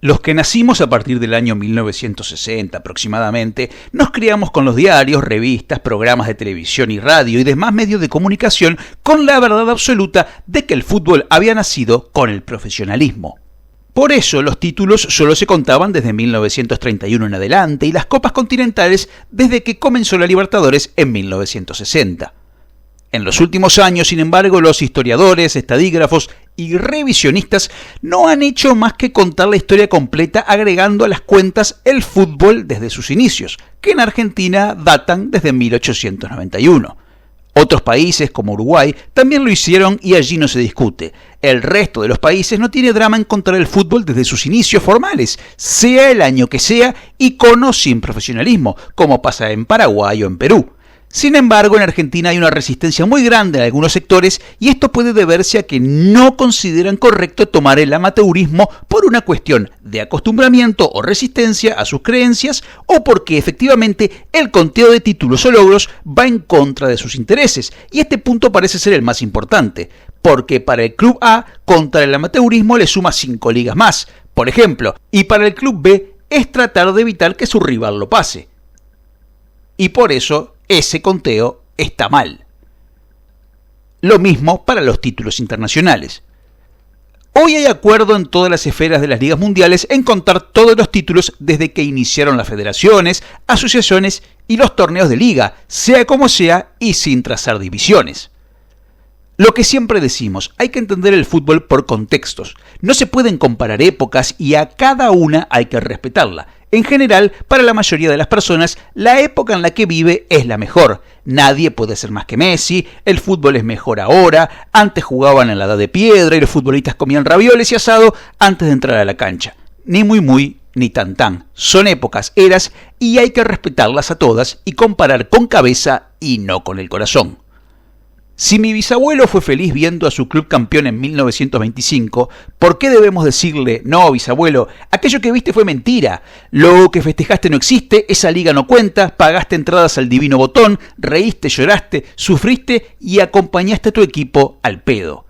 Los que nacimos a partir del año 1960 aproximadamente, nos criamos con los diarios, revistas, programas de televisión y radio y demás medios de comunicación con la verdad absoluta de que el fútbol había nacido con el profesionalismo. Por eso los títulos solo se contaban desde 1931 en adelante y las copas continentales desde que comenzó la Libertadores en 1960. En los últimos años, sin embargo, los historiadores, estadígrafos y revisionistas no han hecho más que contar la historia completa agregando a las cuentas el fútbol desde sus inicios, que en Argentina datan desde 1891. Otros países, como Uruguay, también lo hicieron y allí no se discute. El resto de los países no tiene drama en contar el fútbol desde sus inicios formales, sea el año que sea y con o sin profesionalismo, como pasa en Paraguay o en Perú. Sin embargo, en Argentina hay una resistencia muy grande en algunos sectores y esto puede deberse a que no consideran correcto tomar el amateurismo por una cuestión de acostumbramiento o resistencia a sus creencias o porque efectivamente el conteo de títulos o logros va en contra de sus intereses. Y este punto parece ser el más importante, porque para el Club A, contra el amateurismo le suma 5 ligas más, por ejemplo, y para el Club B es tratar de evitar que su rival lo pase. Y por eso ese conteo está mal. Lo mismo para los títulos internacionales. Hoy hay acuerdo en todas las esferas de las ligas mundiales en contar todos los títulos desde que iniciaron las federaciones, asociaciones y los torneos de liga, sea como sea y sin trazar divisiones. Lo que siempre decimos, hay que entender el fútbol por contextos. No se pueden comparar épocas y a cada una hay que respetarla. En general, para la mayoría de las personas, la época en la que vive es la mejor. Nadie puede ser más que Messi, el fútbol es mejor ahora, antes jugaban en la edad de piedra y los futbolistas comían ravioles y asado antes de entrar a la cancha. Ni muy, ni tan. Son épocas, eras, y hay que respetarlas a todas y comparar con cabeza y no con el corazón. Si mi bisabuelo fue feliz viendo a su club campeón en 1925, ¿por qué debemos decirle, no, bisabuelo, aquello que viste fue mentira, lo que festejaste no existe, esa liga no cuenta, pagaste entradas al divino botón, reíste, lloraste, sufriste y acompañaste a tu equipo al pedo?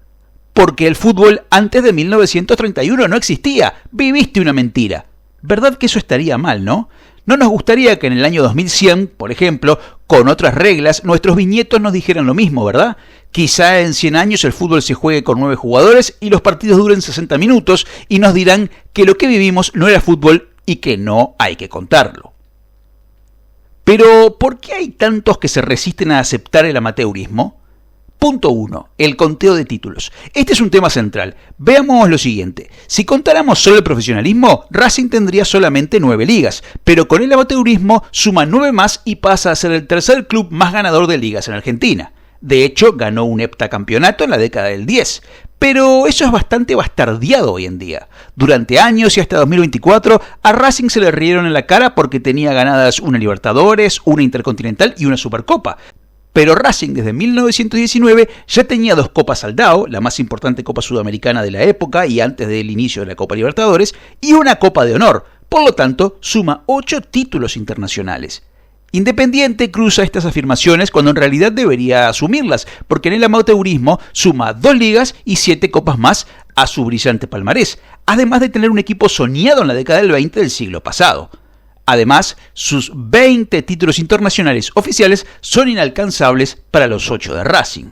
Porque el fútbol antes de 1931 no existía, viviste una mentira. ¿Verdad que eso estaría mal, no? No nos gustaría que en el año 2100, por ejemplo, con otras reglas, nuestros bisnietos nos dijeran lo mismo, ¿verdad? Quizá en 100 años el fútbol se juegue con 9 jugadores y los partidos duren 60 minutos y nos dirán que lo que vivimos no era fútbol y que no hay que contarlo. Pero, ¿por qué hay tantos que se resisten a aceptar el amateurismo? Punto 1. El conteo de títulos. Este es un tema central. Veamos lo siguiente. Si contáramos solo el profesionalismo, Racing tendría solamente 9 ligas, pero con el amateurismo suma 9 más y pasa a ser el tercer club más ganador de ligas en Argentina. De hecho, ganó un heptacampeonato en la década del 10. Pero eso es bastante bastardeado hoy en día. Durante años y hasta 2024, a Racing se le rieron en la cara porque tenía ganadas una Libertadores, una Intercontinental y una Supercopa. Pero Racing desde 1919 ya tenía 2 Copas Aldao, la más importante Copa Sudamericana de la época y antes del inicio de la Copa Libertadores, y una Copa de Honor, por lo tanto suma 8 títulos internacionales. Independiente cruza estas afirmaciones cuando en realidad debería asumirlas, porque en el amateurismo suma 2 ligas y 7 copas más a su brillante palmarés, además de tener un equipo soñado en la década del 20 del siglo pasado. Además, sus 20 títulos internacionales oficiales son inalcanzables para los 8 de Racing.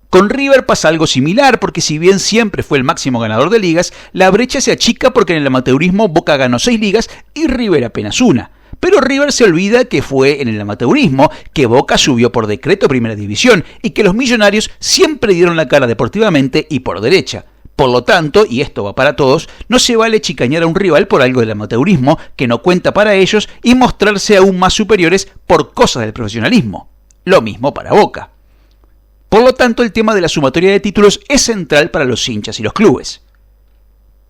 Con River pasa algo similar, porque si bien siempre fue el máximo ganador de ligas, la brecha se achica porque en el amateurismo Boca ganó 6 ligas y River apenas una. Pero River se olvida que fue en el amateurismo que Boca subió por decreto a Primera División y que los millonarios siempre dieron la cara deportivamente y por derecha. Por lo tanto, y esto va para todos, no se vale chicañar a un rival por algo del amateurismo que no cuenta para ellos y mostrarse aún más superiores por cosas del profesionalismo. Lo mismo para Boca. Por lo tanto, el tema de la sumatoria de títulos es central para los hinchas y los clubes.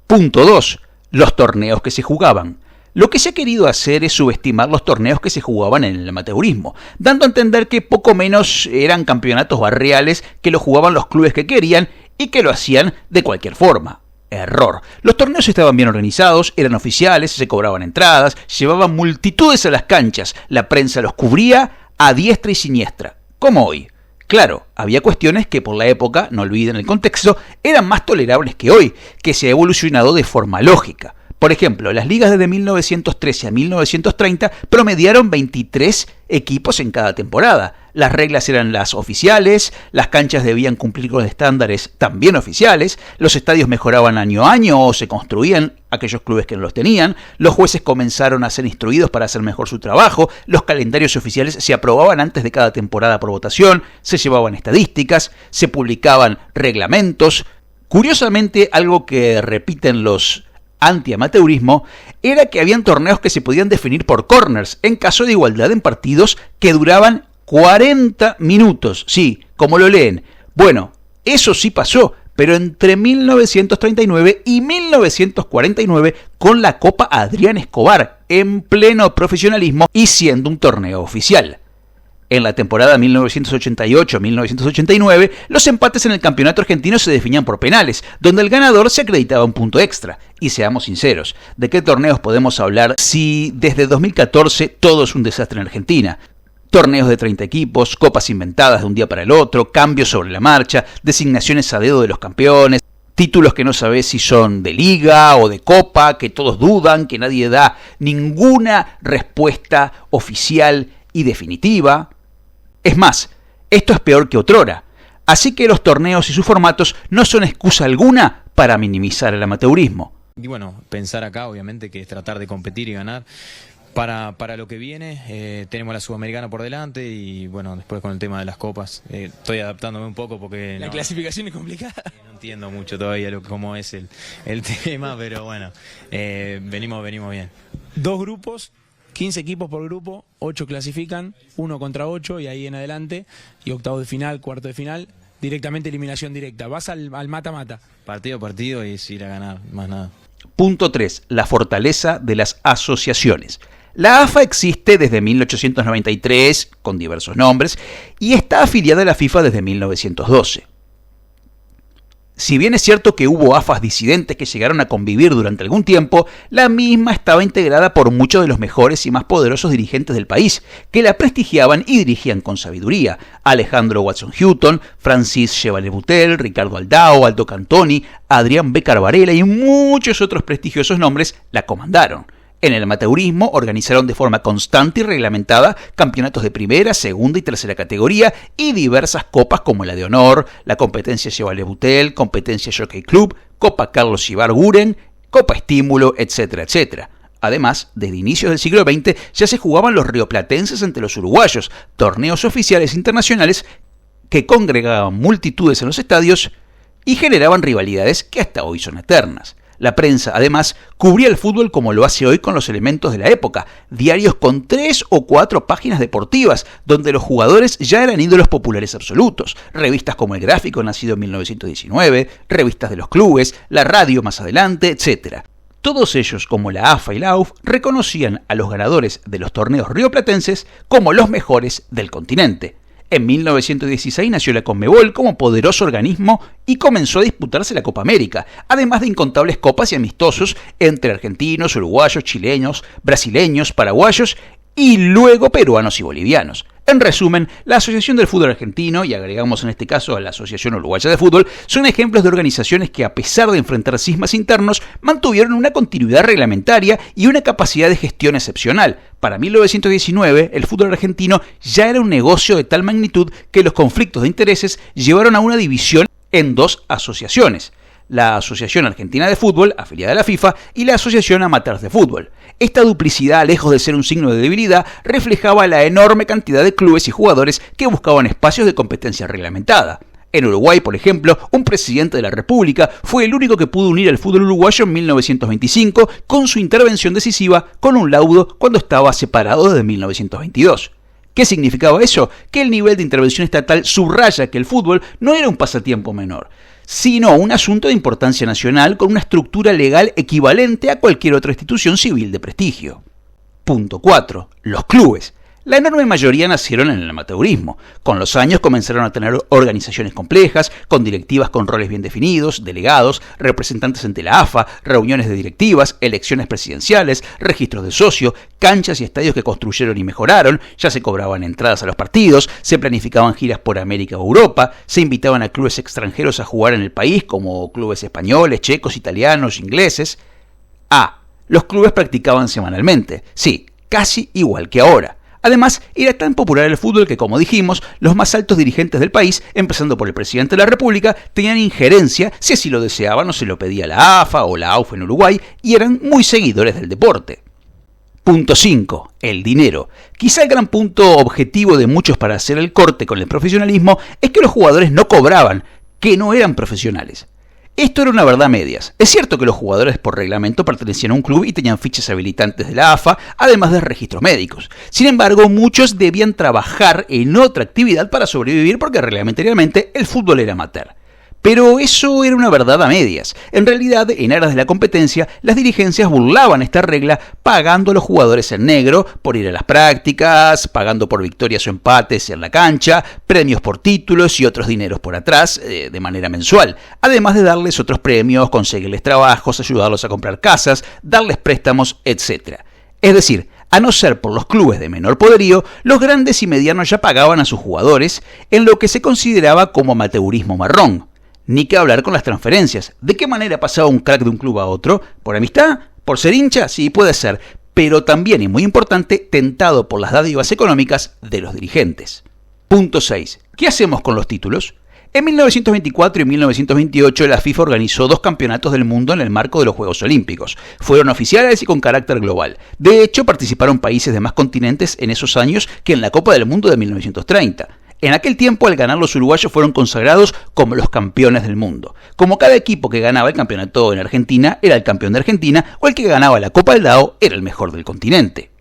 Punto 2. Los torneos que se jugaban. Lo que se ha querido hacer es subestimar los torneos que se jugaban en el amateurismo, dando a entender que poco menos eran campeonatos barriales que lo jugaban los clubes que querían y que lo hacían de cualquier forma. Error. Los torneos estaban bien organizados, eran oficiales, se cobraban entradas, llevaban multitudes a las canchas, la prensa los cubría a diestra y siniestra, como hoy. Claro, había cuestiones que por la época, no olviden el contexto, eran más tolerables que hoy, que se ha evolucionado de forma lógica. Por ejemplo, las ligas desde 1913 a 1930 promediaron 23 equipos en cada temporada. Las reglas eran las oficiales, las canchas debían cumplir con estándares también oficiales, los estadios mejoraban año a año o se construían aquellos clubes que no los tenían, los jueces comenzaron a ser instruidos para hacer mejor su trabajo, los calendarios oficiales se aprobaban antes de cada temporada por votación, se llevaban estadísticas, se publicaban reglamentos. Curiosamente, algo que repiten los antiamateurismo era que habían torneos que se podían definir por corners en caso de igualdad en partidos que duraban 40 minutos. Sí, como lo leen. Bueno, eso sí pasó, pero entre 1939 y 1949 con la Copa Adrián Escobar, en pleno profesionalismo y siendo un torneo oficial. En la temporada 1988-1989, los empates en el campeonato argentino se definían por penales, donde el ganador se acreditaba un punto extra. Y seamos sinceros, ¿de qué torneos podemos hablar si desde 2014 todo es un desastre en Argentina? Torneos de 30 equipos, copas inventadas de un día para el otro, cambios sobre la marcha, designaciones a dedo de los campeones, títulos que no sabés si son de liga o de copa, que todos dudan, que nadie da ninguna respuesta oficial y definitiva. Es más, esto es peor que otrora, así que los torneos y sus formatos no son excusa alguna para minimizar el amateurismo. Y bueno, pensar acá obviamente que es tratar de competir y ganar. Para lo que viene, tenemos la Sudamericana por delante y bueno, después con el tema de las copas, estoy adaptándome un poco porque... La clasificación es complicada. No entiendo mucho todavía cómo es el tema, pero bueno, venimos bien. 2 grupos, 15 equipos por grupo, 8 clasifican, 1 contra 8 y ahí en adelante, y octavos de final, cuarto de final, directamente eliminación directa. Vas al mata-mata. Partido a partido y es ir a ganar, más nada. Punto 3. La fortaleza de las asociaciones. La AFA existe desde 1893, con diversos nombres, y está afiliada a la FIFA desde 1912. Si bien es cierto que hubo AFAs disidentes que llegaron a convivir durante algún tiempo, la misma estaba integrada por muchos de los mejores y más poderosos dirigentes del país, que la prestigiaban y dirigían con sabiduría. Alejandro Watson Houghton, Francis Chevalier Boutel, Ricardo Aldao, Aldo Cantoni, Adrián Bécquer Varela y muchos otros prestigiosos nombres la comandaron. En el amateurismo organizaron de forma constante y reglamentada campeonatos de primera, segunda y tercera categoría y diversas copas como la de honor, la competencia Chevalier Boutel, competencia Jockey Club, Copa Carlos Ibarguren, Copa Estímulo, etcétera, etcétera. Además, desde inicios del siglo XX ya se jugaban los rioplatenses ante los uruguayos, torneos oficiales internacionales que congregaban multitudes en los estadios y generaban rivalidades que hasta hoy son eternas. La prensa, además, cubría el fútbol como lo hace hoy con los elementos de la época, diarios con 3 o 4 páginas deportivas, donde los jugadores ya eran ídolos populares absolutos, revistas como El Gráfico, nacido en 1919, revistas de los clubes, la radio más adelante, etc. Todos ellos, como la AFA y la AUF, reconocían a los ganadores de los torneos rioplatenses como los mejores del continente. En 1916 nació la Conmebol como poderoso organismo y comenzó a disputarse la Copa América, además de incontables copas y amistosos entre argentinos, uruguayos, chilenos, brasileños, paraguayos y luego peruanos y bolivianos. En resumen, la Asociación del Fútbol Argentino, y agregamos en este caso a la Asociación Uruguaya de Fútbol, son ejemplos de organizaciones que, a pesar de enfrentar cismas internos, mantuvieron una continuidad reglamentaria y una capacidad de gestión excepcional. Para 1919, el fútbol argentino ya era un negocio de tal magnitud que los conflictos de intereses llevaron a una división en 2 asociaciones: la Asociación Argentina de Fútbol, afiliada a la FIFA, y la Asociación Amateurs de Fútbol. Esta duplicidad, lejos de ser un signo de debilidad, reflejaba la enorme cantidad de clubes y jugadores que buscaban espacios de competencia reglamentada. En Uruguay, por ejemplo, un presidente de la República fue el único que pudo unir al fútbol uruguayo en 1925 con su intervención decisiva con un laudo cuando estaba separado desde 1922. ¿Qué significaba eso? Que el nivel de intervención estatal subraya que el fútbol no era un pasatiempo menor, sino un asunto de importancia nacional con una estructura legal equivalente a cualquier otra institución civil de prestigio. Punto 4. Los clubes. La enorme mayoría nacieron en el amateurismo. Con los años comenzaron a tener organizaciones complejas, con directivas con roles bien definidos, delegados, representantes ante la AFA, reuniones de directivas, elecciones presidenciales, registros de socio, canchas y estadios que construyeron y mejoraron, ya se cobraban entradas a los partidos, se planificaban giras por América o Europa, se invitaban a clubes extranjeros a jugar en el país, como clubes españoles, checos, italianos, ingleses. Los clubes practicaban semanalmente, sí, casi igual que ahora. Además, era tan popular el fútbol que, como dijimos, los más altos dirigentes del país, empezando por el presidente de la República, tenían injerencia, si así lo deseaban o se lo pedía la AFA o la AUF en Uruguay, y eran muy seguidores del deporte. Punto 5. El dinero. Quizá el gran punto objetivo de muchos para hacer el corte con el profesionalismo es que los jugadores no cobraban, que no eran profesionales. Esto era una verdad a medias. Es cierto que los jugadores por reglamento pertenecían a un club y tenían fichas habilitantes de la AFA, además de registros médicos. Sin embargo, muchos debían trabajar en otra actividad para sobrevivir porque reglamentariamente el fútbol era amateur. Pero eso era una verdad a medias. En realidad, en aras de la competencia, las dirigencias burlaban esta regla pagando a los jugadores en negro por ir a las prácticas, pagando por victorias o empates en la cancha, premios por títulos y otros dineros por atrás, de manera mensual. Además de darles otros premios, conseguirles trabajos, ayudarlos a comprar casas, darles préstamos, etc. Es decir, a no ser por los clubes de menor poderío, los grandes y medianos ya pagaban a sus jugadores en lo que se consideraba como amateurismo marrón. Ni que hablar con las transferencias. ¿De qué manera pasaba un crack de un club a otro? ¿Por amistad? ¿Por ser hincha? Sí, puede ser. Pero también, y muy importante, tentado por las dádivas económicas de los dirigentes. Punto 6. ¿Qué hacemos con los títulos? En 1924 y 1928 la FIFA organizó 2 campeonatos del mundo en el marco de los Juegos Olímpicos. Fueron oficiales y con carácter global. De hecho, participaron países de más continentes en esos años que en la Copa del Mundo de 1930. En aquel tiempo, al ganar, los uruguayos fueron consagrados como los campeones del mundo. Como cada equipo que ganaba el campeonato en Argentina era el campeón de Argentina, o el que ganaba la Copa del Dao era el mejor del continente.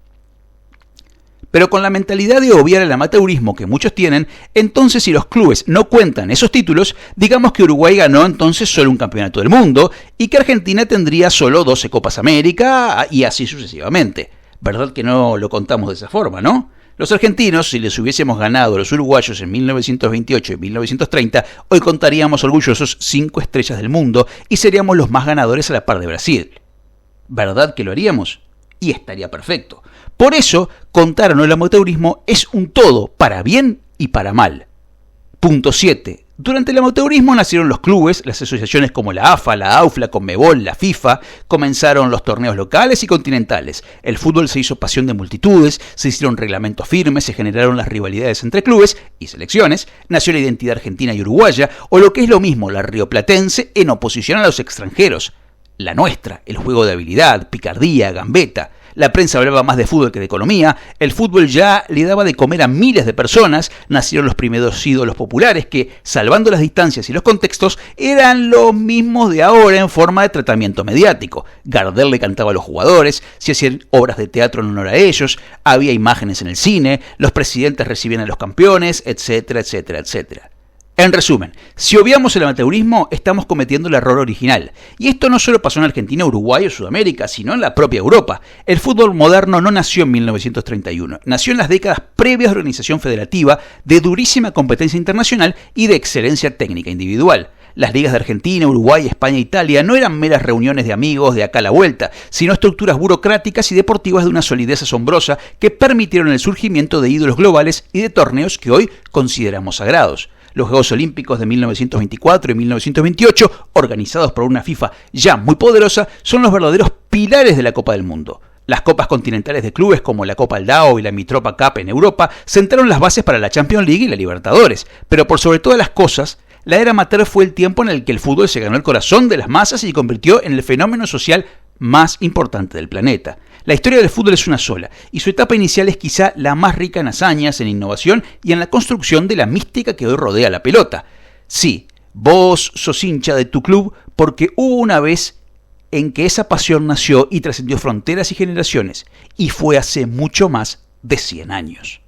Pero con la mentalidad de obviar el amateurismo que muchos tienen, entonces si los clubes no cuentan esos títulos, digamos que Uruguay ganó entonces solo un campeonato del mundo y que Argentina tendría solo 12 Copas América y así sucesivamente. ¿Verdad que no lo contamos de esa forma, no? Los argentinos, si les hubiésemos ganado a los uruguayos en 1928 y 1930, hoy contaríamos orgullosos 5 estrellas del mundo y seríamos los más ganadores a la par de Brasil. ¿Verdad que lo haríamos? Y estaría perfecto. Por eso, contar o no el amateurismo es un todo, para bien y para mal. Punto 7. Durante el amateurismo nacieron los clubes, las asociaciones como la AFA, la AUF, la Conmebol, la FIFA, comenzaron los torneos locales y continentales, el fútbol se hizo pasión de multitudes, se hicieron reglamentos firmes, se generaron las rivalidades entre clubes y selecciones, nació la identidad argentina y uruguaya, o lo que es lo mismo, la rioplatense en oposición a los extranjeros. La nuestra, el juego de habilidad, picardía, gambeta. La prensa hablaba más de fútbol que de economía, el fútbol ya le daba de comer a miles de personas, nacieron los primeros ídolos populares que, salvando las distancias y los contextos, eran los mismos de ahora en forma de tratamiento mediático. Gardel le cantaba a los jugadores, se hacían obras de teatro en honor a ellos, había imágenes en el cine, los presidentes recibían a los campeones, etcétera, etcétera, etcétera. En resumen, si obviamos el amateurismo, estamos cometiendo el error original. Y esto no solo pasó en Argentina, Uruguay o Sudamérica, sino en la propia Europa. El fútbol moderno no nació en 1931, nació en las décadas previas de organización federativa, de durísima competencia internacional y de excelencia técnica individual. Las ligas de Argentina, Uruguay, España e Italia no eran meras reuniones de amigos de acá a la vuelta, sino estructuras burocráticas y deportivas de una solidez asombrosa que permitieron el surgimiento de ídolos globales y de torneos que hoy consideramos sagrados. Los Juegos Olímpicos de 1924 y 1928, organizados por una FIFA ya muy poderosa, son los verdaderos pilares de la Copa del Mundo. Las copas continentales de clubes como la Copa del Dao y la Mitropa Cup en Europa sentaron las bases para la Champions League y la Libertadores, pero por sobre todas las cosas, la era amateur fue el tiempo en el que el fútbol se ganó el corazón de las masas y se convirtió en el fenómeno social más importante del planeta. La historia del fútbol es una sola, y su etapa inicial es quizá la más rica en hazañas, en innovación y en la construcción de la mística que hoy rodea la pelota. Sí, vos sos hincha de tu club porque hubo una vez en que esa pasión nació y trascendió fronteras y generaciones, y fue hace mucho más de 100 años.